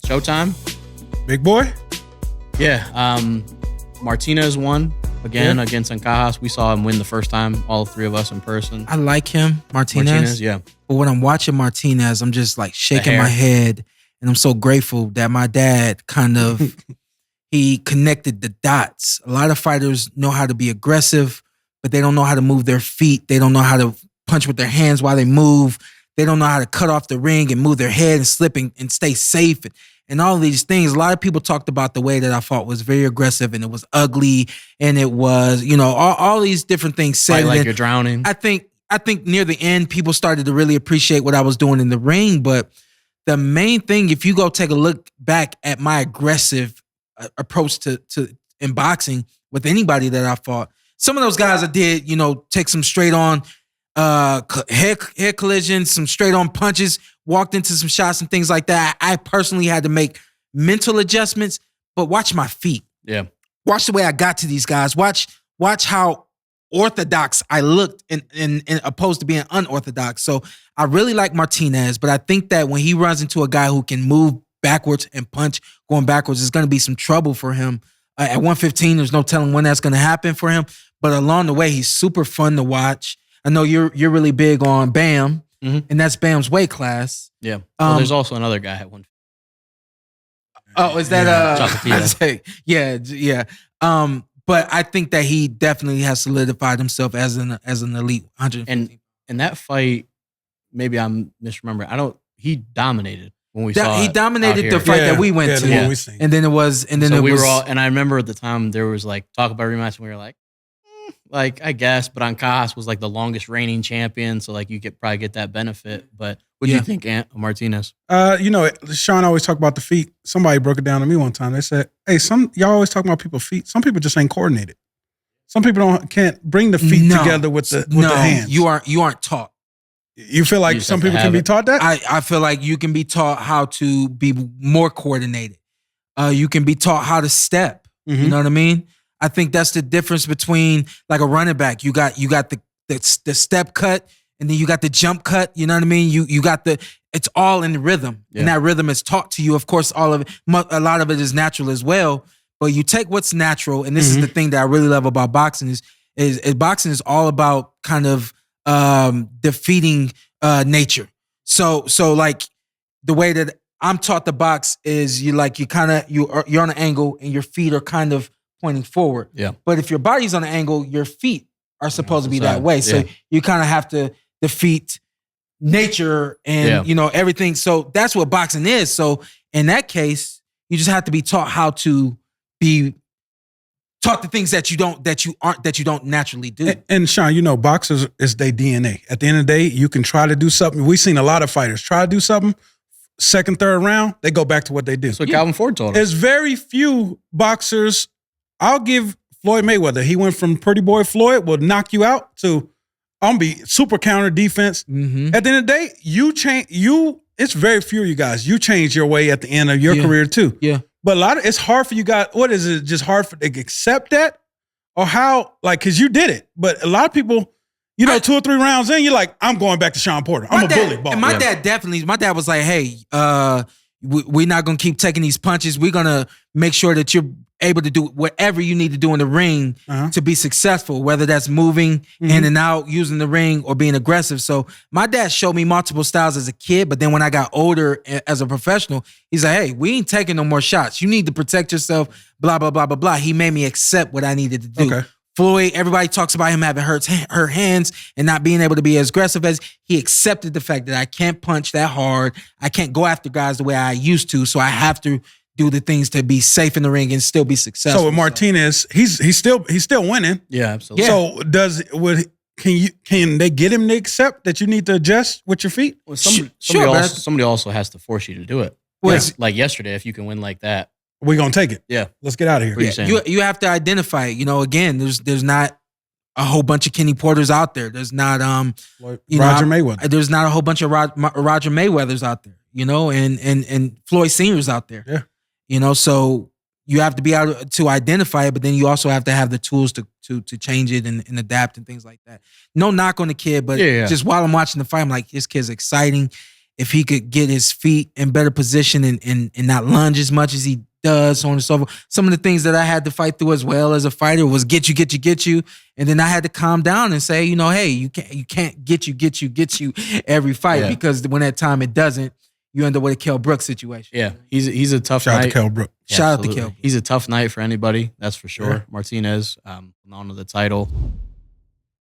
Showtime. Big boy? Yeah. Martinez won again against Ancajas. We saw him win the first time, all three of us in person. I like him, Martinez. Yeah. But when I'm watching Martinez, I'm just like shaking my head. And I'm so grateful that my dad kind of, he connected the dots. A lot of fighters know how to be aggressive, but they don't know how to move their feet. They don't know how to punch with their hands while they move. They don't know how to cut off the ring and move their head and slip and stay safe and all of these things. A lot of people talked about the way that I fought was very aggressive and it was ugly and it was, all these different things said. Fight like you're drowning. I think near the end, people started to really appreciate what I was doing in the ring. But the main thing, if you go take a look back at my aggressive approach to in boxing with anybody that I fought, some of those guys I did, take some straight on head collisions, some straight on punches, walked into some shots and things like that. I personally had to make mental adjustments, but watch my feet. Yeah. Watch the way I got to these guys. Watch how orthodox I looked in opposed to being unorthodox. So I really like Martinez, but I think that when he runs into a guy who can move backwards and punch going backwards, there's going to be some trouble for him. At 115, there's no telling when that's going to happen for him. But along the way, he's super fun to watch. I know you're really big on Bam, and that's Bam's weight class. Yeah. Well, there's also another guy at 1. Oh, is that Chocolatito. Yeah. But I think that he definitely has solidified himself as an elite 115. And that fight, maybe I'm misremembering. He dominated when we saw. He dominated the fight that we went to. The one we seen. And then it was, we were all. And I remember at the time there was like talk about rematch, and we were like. I guess, but Ancajas was like the longest reigning champion, so like you could probably get that benefit. But what do you think, Martinez? Shawn always talk about the feet. Somebody broke it down to me one time. They said, "Hey, y'all always talk about people's feet. Some people just ain't coordinated. Some people can't bring the feet together with the hands. You aren't taught. You feel like some people can be taught that? I feel like you can be taught how to be more coordinated. You can be taught how to step. Mm-hmm. You know what I mean? I think that's the difference between like a running back. You got the step cut, and then you got the jump cut. You know what I mean? You got it's all in the rhythm, and that rhythm is taught to you. Of course, a lot of it is natural as well. But you take what's natural, and this is the thing that I really love about boxing is boxing is all about kind of defeating nature. So like the way that I'm taught to box is you're on an angle, and your feet are kind of pointing forward. Yeah. But if your body's on an angle, your feet are supposed to be that way. So you kind of have to defeat nature and everything. So that's what boxing is. So in that case, you just have to be taught how to be taught the things that you don't naturally do. And Shawn, boxers is their DNA. At the end of the day, you can try to do something. We've seen a lot of fighters try to do something. Second, third round, they go back to what they do. That's what Calvin Ford told us. There's very few boxers. I'll give Floyd Mayweather. He went from pretty boy Floyd will knock you out to I'm be super counter defense. Mm-hmm. At the end of the day, it's very few of you guys. You change your way at the end of your career too. Yeah. But it's hard for you guys. What is it? Just hard for they accept that? Or how, cause you did it. But a lot of people, 2 or 3 rounds in, you're like, I'm going back to Shawn Porter. I'm a bully ball. And my dad was like, hey, we're not going to keep taking these punches. We're going to make sure that you're able to do whatever you need to do in the ring to be successful, whether that's moving in and out, using the ring, or being aggressive. So my dad showed me multiple styles as a kid, but then when I got older as a professional, he's like, hey, we ain't taking no more shots. You need to protect yourself, blah, blah, blah, blah, blah. He made me accept what I needed to do. Okay. Floyd, everybody talks about him having hurt hands and not being able to be as aggressive as he accepted the fact that I can't punch that hard. I can't go after guys the way I used to. So I have to do the things to be safe in the ring and still be successful. So with Martinez, he's still winning. Yeah, absolutely. So can they get him to accept that you need to adjust with your feet? Well, somebody also has to force you to do it. Like yesterday, if you can win like that. We're going to take it. Yeah. Let's get out of here. You have to identify it. Again, there's not a whole bunch of Kenny Porters out there. There's not Roger Mayweather. There's not a whole bunch of Roger Mayweathers out there, and Floyd Seniors out there. Yeah. So you have to be able to identify it, but then you also have to have the tools to change it and adapt and things like that. No knock on the kid, but just while I'm watching the fight, I'm like, this kid's exciting. if he could get his feet in better position and not lunge as much as he does, so on and so forth. Some of the things that I had to fight through as well as a fighter was get you. And then I had to calm down and say, hey, you can't get you every fight, because when that time it doesn't, you end up with a Kell Brook situation. Yeah, he's a tough Shout night. out to Kell Brook. Shout out to Kell. He's a tough night for anybody, that's for sure. Yeah. Martinez, on to the title.